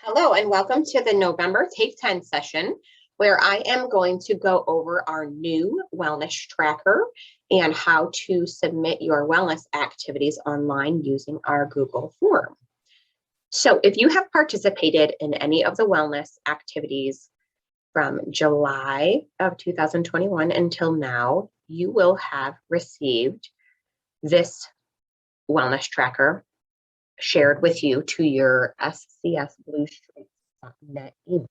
Hello and welcome to the November Take 10 session where I am going to go over our new wellness tracker and how to submit your wellness activities online using our Google form. So if you have participated in any of the wellness activities from July of 2021 until now, you will have received this wellness tracker shared with you to your scsbluestripe.net email.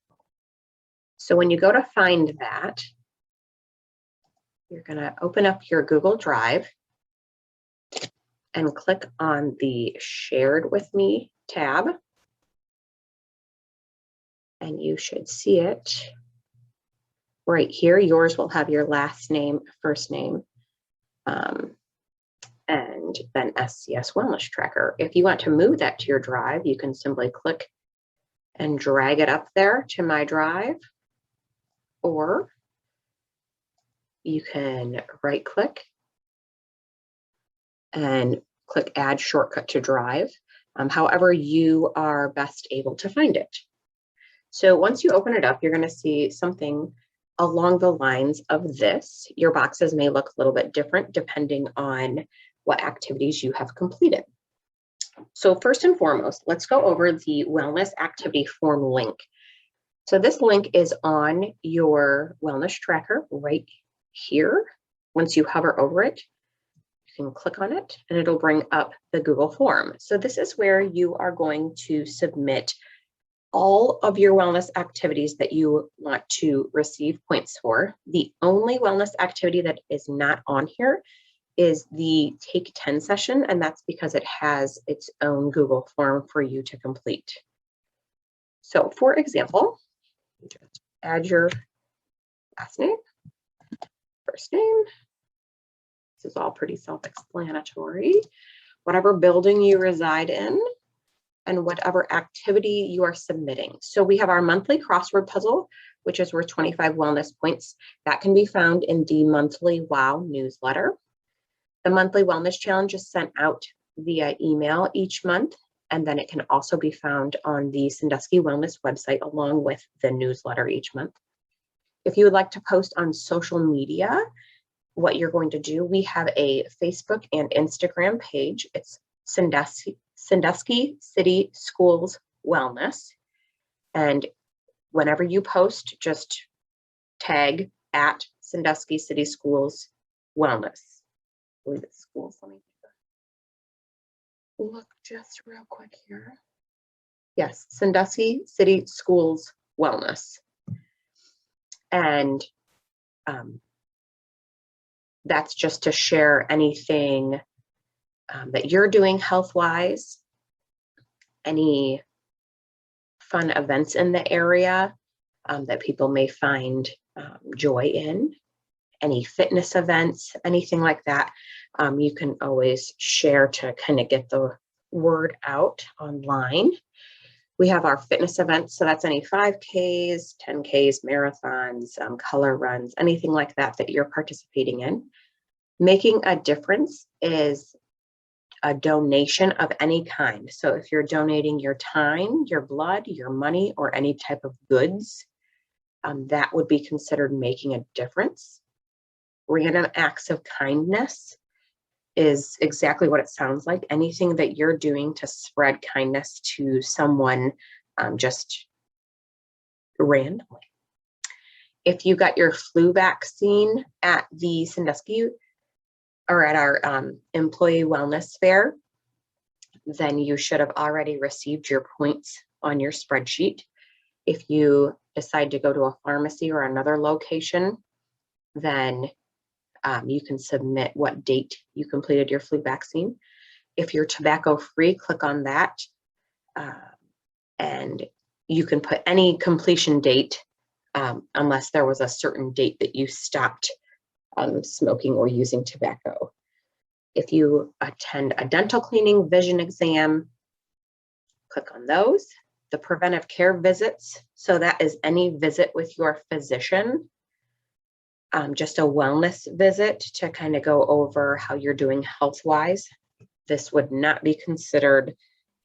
So when you go to find that, you're going to open up your Google Drive and click on the Shared with Me tab. And you should see it right here. Yours will have your last name, first name, and then SCS Wellness Tracker. If you want to move that to your drive, you can simply click and drag it up there to my drive, or you can right click and click Add Shortcut to Drive, however you are best able to find it. So once you open it up, you're going to see something along the lines of this. Your boxes may look a little bit different depending on what activities you have completed. So first and foremost, let's go over the wellness activity form link. So this link is on your wellness tracker right here. Once you hover over it, you can click on it and it'll bring up the Google form. So this is where you are going to submit all of your wellness activities that you want to receive points for. The only wellness activity that is not on here is the Take 10 session, and that's because it has its own Google form for you to complete. So for example, just add your last name, first name. This is all pretty self-explanatory. Whatever building you reside in and whatever activity you are submitting. So we have our monthly crossword puzzle, which is worth 25 wellness points. That can be found in the monthly WOW newsletter. The monthly wellness challenge is sent out via email each month, and then it can also be found on the Sandusky Wellness website along with the newsletter each month. If you would like to post on social media, what you're going to do, we have a Facebook and Instagram page. It's Sandusky City Schools Wellness. And whenever you post, just tag at Sandusky City Schools Wellness. I believe it's schools. Let me look just real quick here. Yes, Sandusky City Schools Wellness. And that's just to share anything that you're doing health-wise, any fun events in the area that people may find joy in, any fitness events, anything like that. You can always share to kind of get the word out online. We have our fitness events, so that's any 5Ks, 10Ks, marathons, color runs, anything like that that you're participating in. Making a difference is a donation of any kind. So if you're donating your time, your blood, your money, or any type of goods, that would be considered making a difference. Random acts of kindness is exactly what it sounds like. Anything that you're doing to spread kindness to someone just randomly. If you got your flu vaccine at the Sandusky or at our employee wellness fair, then you should have already received your points on your spreadsheet. If you decide to go to a pharmacy or another location, then you can submit what date you completed your flu vaccine. If you're tobacco free, click on that. And you can put any completion date unless there was a certain date that you stopped smoking or using tobacco. If you attend a dental cleaning, vision exam, click on those. The preventive care visits, so that is any visit with your physician. Just a wellness visit to kind of go over how you're doing health-wise. This would not be considered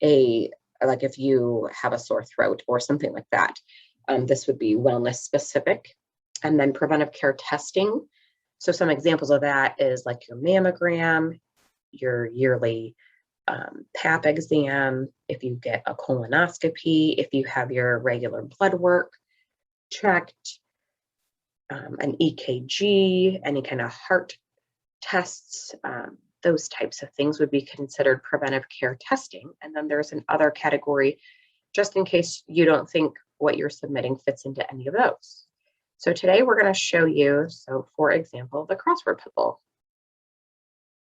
a like if you have a sore throat or something like that. This would be wellness specific. And then preventive care testing. So some examples of that is like your mammogram, your yearly Pap exam, if you get a colonoscopy, if you have your regular blood work checked, an EKG, any kind of heart tests, those types of things would be considered preventive care testing. And then there's another category, just in case you don't think what you're submitting fits into any of those. So today we're going to show you, so for example, the crossword puzzle.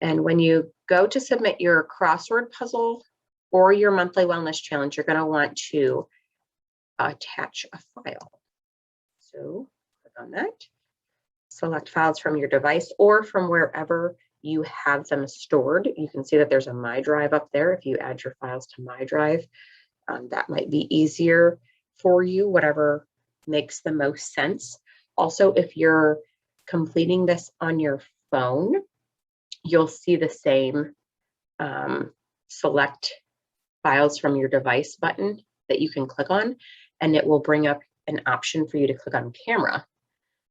And when you go to submit your crossword puzzle or your monthly wellness challenge, you're going to want to attach a file. So click on that, select files from your device or from wherever you have them stored. You can see that there's a My Drive up there. If you add your files to My Drive, that might be easier for you, whatever makes the most sense. Also, if you're completing this on your phone, you'll see the same select files from your device button that you can click on, and it will bring up an option for you to click on camera.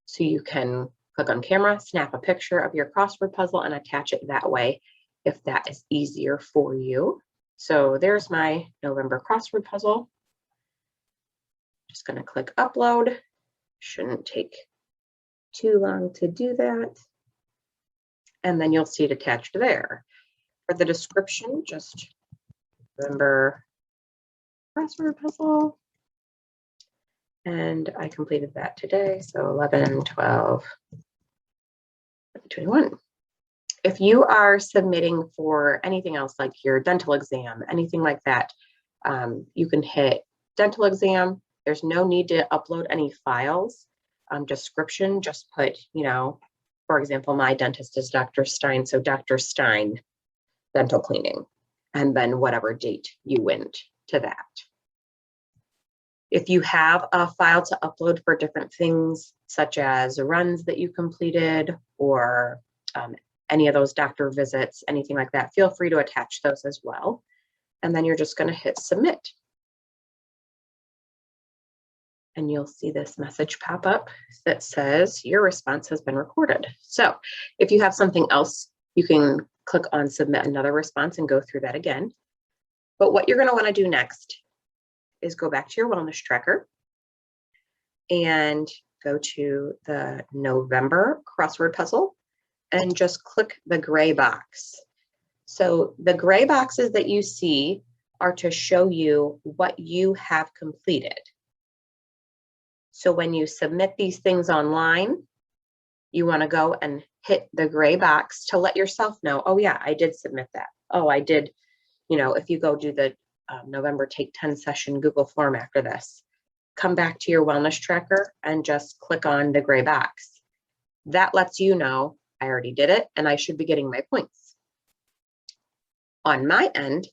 So you can click on camera, snap a picture of your crossword puzzle and attach it that way if that is easier for you. So there's my November crossword puzzle. Just going to click upload. Shouldn't take too long to do that. And then you'll see it attached there. For the description, just November crossword puzzle. And I completed that today. So 11, 12, 21. If you are submitting for anything else, like your dental exam, anything like that, you can hit dental exam. There's no need to upload any files. Description, just put, you know, for example, my dentist is Dr. Stein, so Dr. Stein dental cleaning, and then whatever date you went to that. If you have a file to upload for different things, such as runs that you completed or any of those doctor visits, anything like that, feel free to attach those as well. And then you're just going to hit submit. And you'll see this message pop up that says your response has been recorded. So if you have something else, you can click on submit another response and go through that again. But what you're going to want to do next is go back to your wellness tracker and go to the November crossword puzzle and just click the gray box. So the gray boxes that you see are to show you what you have completed. So when you submit these things online, you want to go and hit the gray box to let yourself know, oh yeah, I did submit that. Oh, I did, you know, if you go do the November Take 10 session Google form after this, come back to your wellness tracker and just click on the gray box. That lets you know I already did it and I should be getting my points. On my end,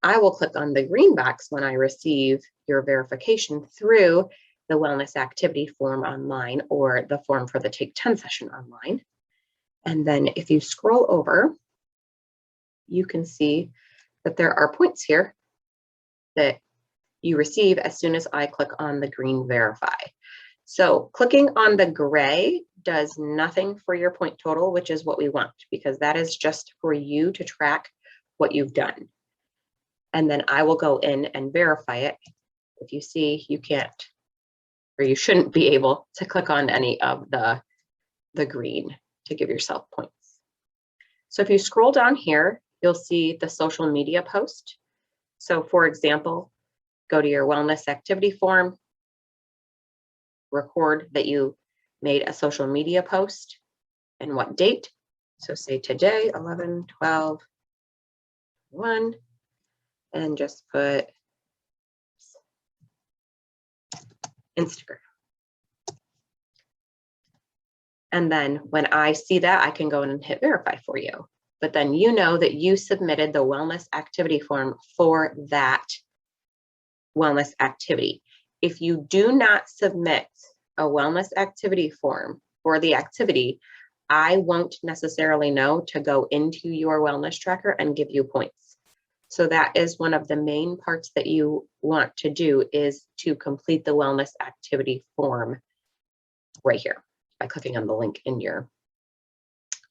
I will click on the green box when I receive your verification through the wellness activity form online or the form for the Take 10 session online. And then if you scroll over, you can see that there are points here that you receive as soon as I click on the green verify. So clicking on the gray does nothing for your point total, which is what we want, because that is just for you to track what you've done. And then I will go in and verify it. If you see, you can't, or you shouldn't be able to click on any of the green to give yourself points. So if you scroll down here, you'll see the social media post. So for example, go to your wellness activity form, record that you made a social media post and what date. So say today, 11, 12, 1, and just put Instagram. And then when I see that, I can go in and hit verify for you. But then you know that you submitted the wellness activity form for that wellness activity. If you do not submit a wellness activity form for the activity, I won't necessarily know to go into your wellness tracker and give you points. So that is one of the main parts that you want to do, is to complete the wellness activity form right here by clicking on the link in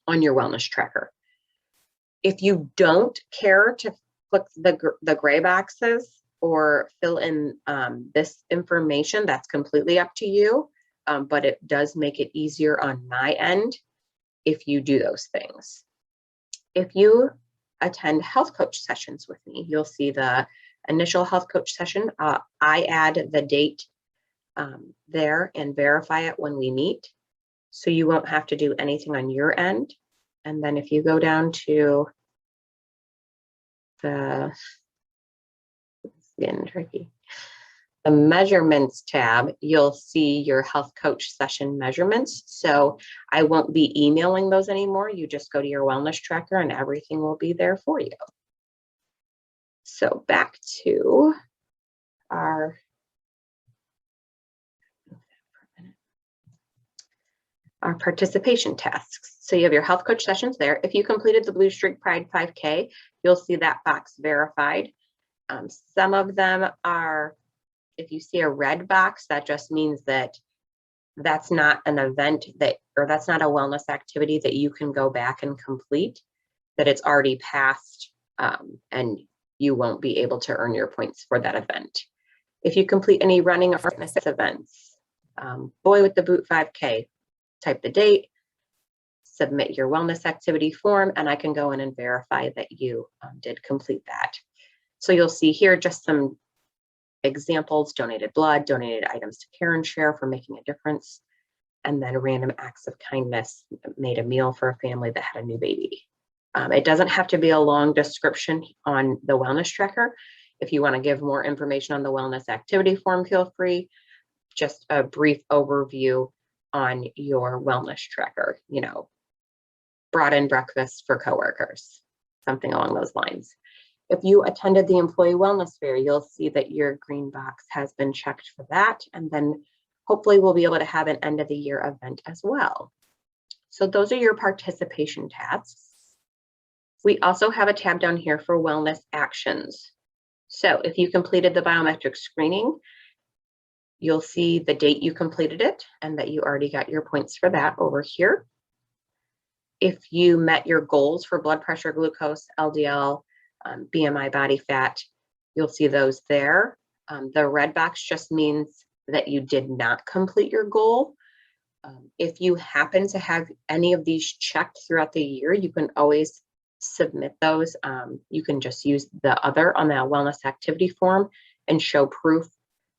on your wellness tracker. If you don't care to click the gray boxes or fill in this information, that's completely up to you. But it does make it easier on my end if you do those things. If you attend health coach sessions with me, you'll see the initial health coach session. I add the date there and verify it when we meet, so you won't have to do anything on your end. And then if you go down to the measurements tab, you'll see your health coach session measurements. So I won't be emailing those anymore. You just go to your wellness tracker and everything will be there for you. So back to our participation tasks. So you have your health coach sessions there. If you completed the Blue Streak Pride 5K, you'll see that box verified. Some of them are, if you see a red box, that just means that that's not an event or that's not a wellness activity that you can go back and complete, that it's already passed, and you won't be able to earn your points for that event. If you complete any running or fitness events, Boy with the Boot 5K, type the date, submit your wellness activity form, and I can go in and verify that you did complete that. So you'll see here just some examples: donated blood, donated items to Care and Share for making a difference, and then random acts of kindness, made a meal for a family that had a new baby. It doesn't have to be a long description on the wellness tracker. If you want to give more information on the wellness activity form, feel free. Just a brief overview on your wellness tracker, brought in breakfast for coworkers, something along those lines. If you attended the employee wellness fair, you'll see that your green box has been checked for that. And then hopefully we'll be able to have an end of the year event as well. So those are your participation tasks. We also have a tab down here for wellness actions. So if you completed the biometric screening, you'll see the date you completed it and that you already got your points for that over here. If you met your goals for blood pressure, glucose, LDL, BMI, body fat, you'll see those there. The red box just means that you did not complete your goal. If you happen to have any of these checked throughout the year, you can always submit those. You can just use the other on the wellness activity form and show proof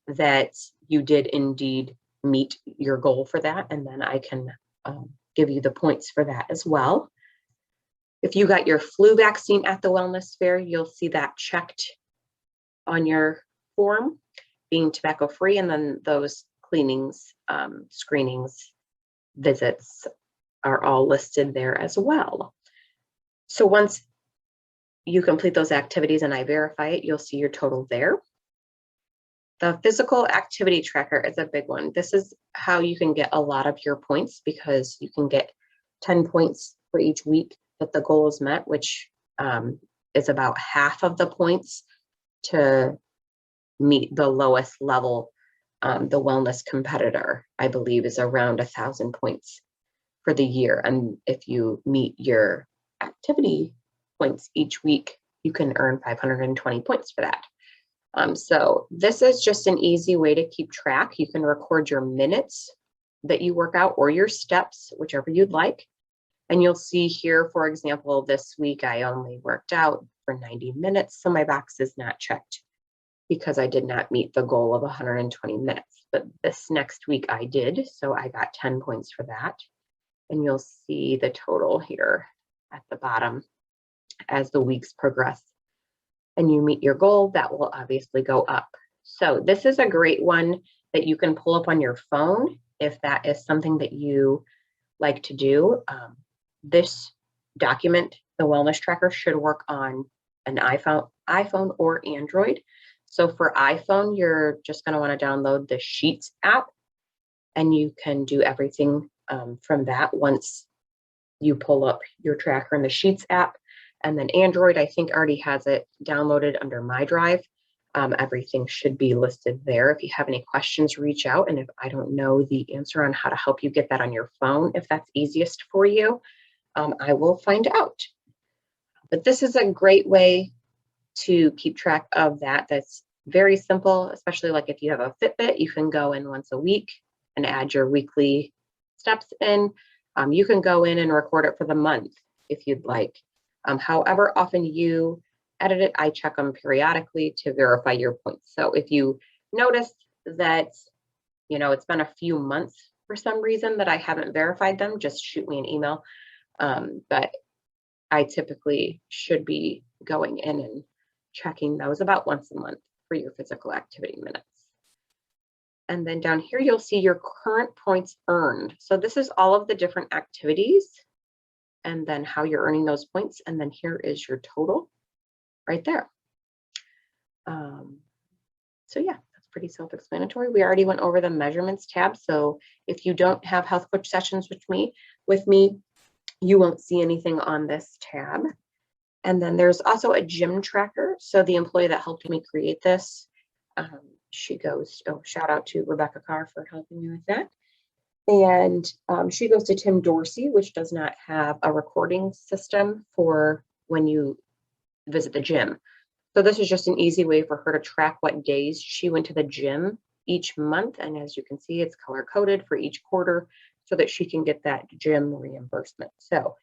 that you did indeed meet your goal for that, and then I can give you the points for that as well. If you got your flu vaccine at the wellness fair, you'll see that checked on your form, being tobacco-free, and then those cleanings, screenings, visits are all listed there as well. So once you complete those activities and I verify it, you'll see your total there. The physical activity tracker is a big one. This is how you can get a lot of your points, because you can get 10 points for each week that the goal is met, which is about half of the points to meet the lowest level. The wellness competitor, I believe, is around 1,000 points for the year. And if you meet your activity points each week, you can earn 520 points for that. So this is just an easy way to keep track. You can record your minutes that you work out or your steps, whichever you'd like. And you'll see here, for example, this week I only worked out for 90 minutes, so my box is not checked because I did not meet the goal of 120 minutes. But this next week I did, so I got 10 points for that. And you'll see the total here at the bottom as the weeks progress. And you meet your goal, that will obviously go up. So this is a great one that you can pull up on your phone if that is something that you like to do. This document, the wellness tracker, should work on an iPhone or Android. So for iPhone, you're just going to want to download the Sheets app, and you can do everything from that once you pull up your tracker in the Sheets app. And then Android, I think, already has it downloaded under My Drive. Everything should be listed there. If you have any questions, reach out. And if I don't know the answer on how to help you get that on your phone, if that's easiest for you, I will find out. But this is a great way to keep track of that. That's very simple, especially like if you have a Fitbit, you can go in once a week and add your weekly steps in. You can go in and record it for the month if you'd like. However often you edit it, I check them periodically to verify your points. So if you notice that, it's been a few months for some reason that I haven't verified them, just shoot me an email. But I typically should be going in and checking those about once a month for your physical activity minutes. And then down here, you'll see your current points earned. So this is all of the different activities and then how you're earning those points. And then here is your total right there. So yeah, that's pretty self-explanatory. We already went over the measurements tab. So if you don't have health coach sessions with me, you won't see anything on this tab. And then there's also a gym tracker. So the employee that helped me create this, she goes, shout out to Rebecca Carr for helping me with that. And she goes to Tim Dorsey, which does not have a recording system for when you visit the gym. So this is just an easy way for her to track what days she went to the gym each month. And as you can see, it's color coded for each quarter so that she can get that gym reimbursement. So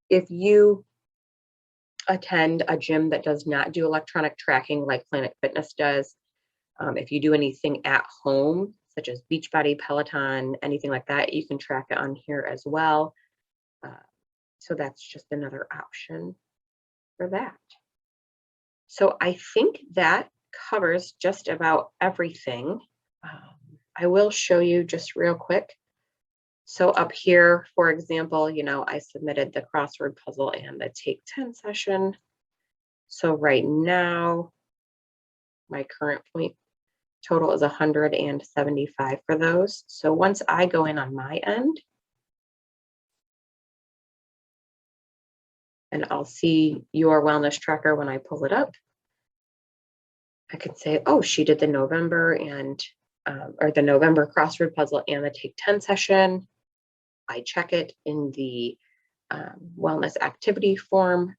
if you attend a gym that does not do electronic tracking like Planet Fitness does, if you do anything at home, such as Beachbody, Peloton, anything like that, you can track it on here as well. So that's just another option for that. So I think that covers just about everything. I will show you just real quick. So up here, for example, I submitted the crossword puzzle and the Take 10 session. So right now, my current point total is 175 for those. So once I go in on my end, and I'll see your wellness tracker when I pull it up, I can say, oh, she did the November or the November crossword puzzle and the Take 10 session. I check it in the wellness activity form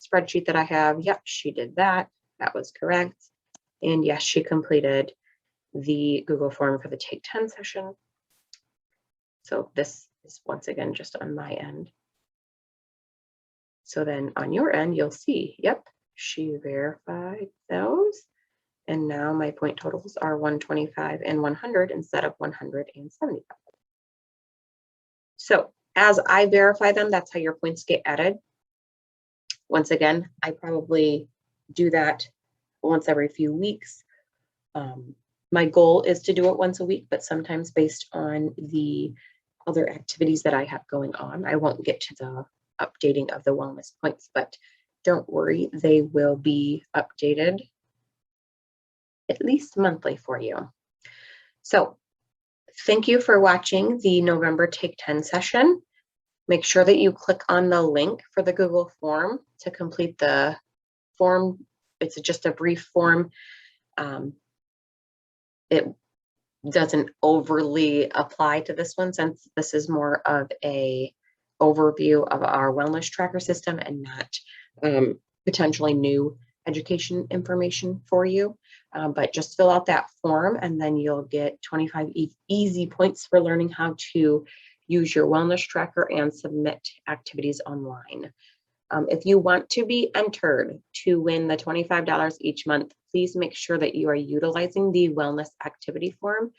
spreadsheet that I have. Yep, she did that. That was correct. And yes, she completed the Google form for the Take 10 session. So this is once again just on my end. So then on your end, you'll see, yep, she verified those. And now my point totals are 125 and 100 instead of 175. So as I verify them, that's how your points get added. Once again, I probably do that once every few weeks. My goal is to do it once a week, but sometimes based on the other activities that I have going on, I won't get to the updating of the wellness points, but don't worry, they will be updated at least monthly for you. So thank you for watching the November Take 10 session. Make sure that you click on the link for the Google form to complete the form. It's just a brief form. It doesn't overly apply to this one since this is more of a overview of our wellness tracker system and not potentially new education information for you. But just fill out that form and then you'll get 25 easy points for learning how to use your wellness tracker and submit activities online. If you want to be entered to win the $25 each month, please make sure that you are utilizing the wellness activity form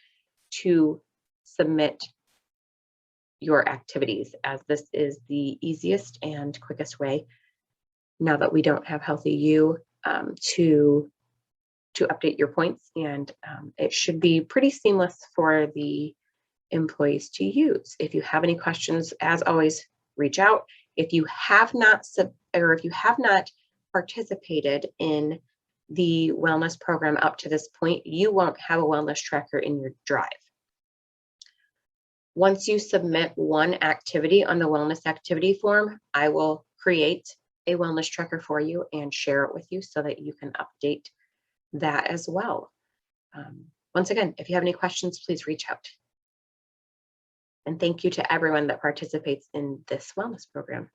to submit your activities, as this is the easiest and quickest way, now that we don't have Healthy You, to update your points. And it should be pretty seamless for the employees to use. If you have any questions, as always, reach out. If you have not participated in the wellness program up to this point, you won't have a wellness tracker in your drive. Once you submit one activity on the wellness activity form, I will create a wellness tracker for you and share it with you so that you can update that as well. Once again, if you have any questions, please reach out. And thank you to everyone that participates in this wellness program.